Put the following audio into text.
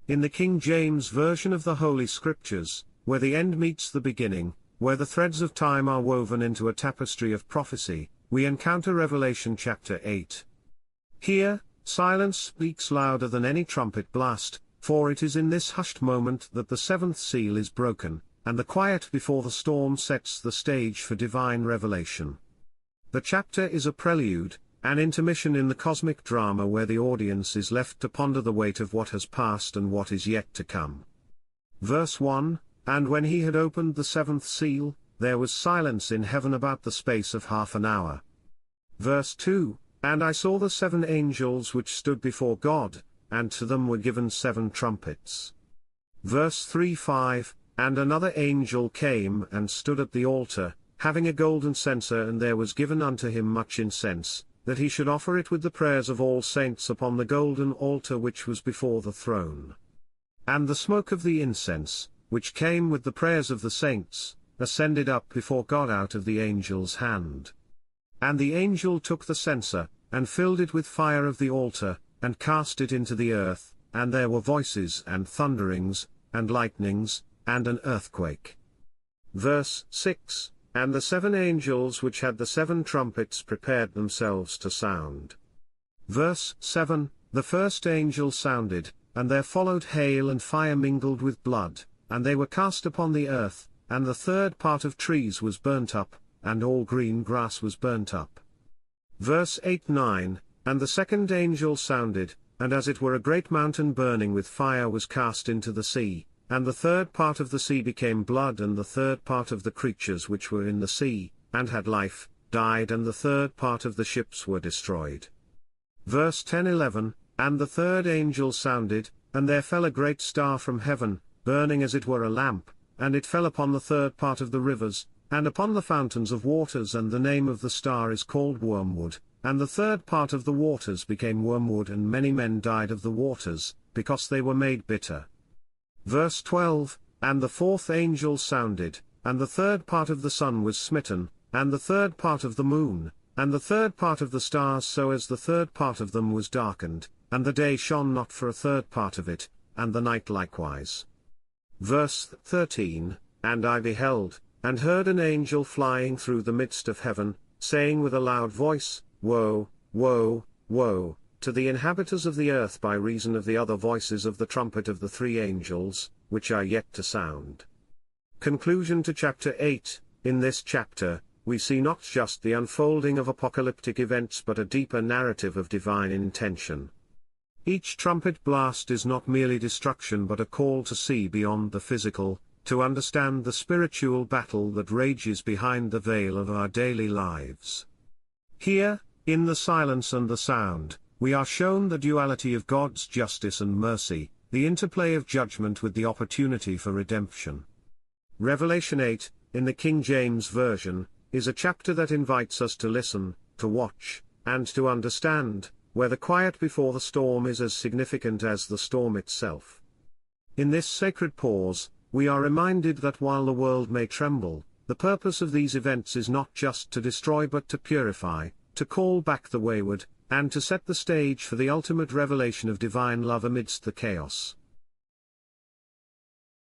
In the King James Version of the Holy Scriptures, where the end meets the beginning, where the threads of time are woven into a tapestry of prophecy, we encounter Revelation chapter 8. Here, silence speaks louder than any trumpet blast, for it is in this hushed moment that the seventh seal is broken, and the quiet before the storm sets the stage for divine revelation. The chapter is a prelude, an intermission in the cosmic drama where the audience is left to ponder the weight of what has passed and what is yet to come. Verse 1, And when he had opened the seventh seal, there was silence in heaven about the space of half an hour. Verse 2, And I saw the 7 angels which stood before God, and to them were given 7 trumpets. Verse 3-5, And another angel came and stood at the altar, having a golden censer, and there was given unto him much incense, that he should offer it with the prayers of all saints upon the golden altar which was before the throne. And the smoke of the incense, which came with the prayers of the saints, ascended up before God out of the angel's hand. And the angel took the censer, and filled it with fire of the altar, and cast it into the earth, and there were voices and thunderings, and lightnings, and an earthquake. Verse 6, And the 7 angels which had the 7 trumpets prepared themselves to sound. Verse 7, The first angel sounded, and there followed hail and fire mingled with blood, and they were cast upon the earth, and the third part of trees was burnt up, and all green grass was burnt up. Verse 8-9, And the second angel sounded, and as it were a great mountain burning with fire was cast into the sea, and the third part of the sea became blood, and the third part of the creatures which were in the sea, and had life, died, and the third part of the ships were destroyed. Verse 10-11, And the third angel sounded, and there fell a great star from heaven, burning as it were a lamp, and it fell upon the third part of the rivers, and upon the fountains of waters, and the name of the star is called Wormwood, and the third part of the waters became wormwood, and many men died of the waters, because they were made bitter. Verse 12, And the fourth angel sounded, and the third part of the sun was smitten, and the third part of the moon, and the third part of the stars, so as the third part of them was darkened, and the day shone not for a third part of it, and the night likewise. Verse 13, And I beheld, and heard an angel flying through the midst of heaven, saying with a loud voice, Woe, woe, woe, to the inhabitants of the earth by reason of the other voices of the trumpet of the 3 angels, which are yet to sound. Conclusion to chapter 8. In this chapter, we see not just the unfolding of apocalyptic events but a deeper narrative of divine intention. Each trumpet blast is not merely destruction but a call to see beyond the physical, to understand the spiritual battle that rages behind the veil of our daily lives. Here, in the silence and the sound, we are shown the duality of God's justice and mercy, the interplay of judgment with the opportunity for redemption. Revelation 8, in the King James Version, is a chapter that invites us to listen, to watch, and to understand, where the quiet before the storm is as significant as the storm itself. In this sacred pause, we are reminded that while the world may tremble, the purpose of these events is not just to destroy but to purify, to call back the wayward, and to set the stage for the ultimate revelation of divine love amidst the chaos.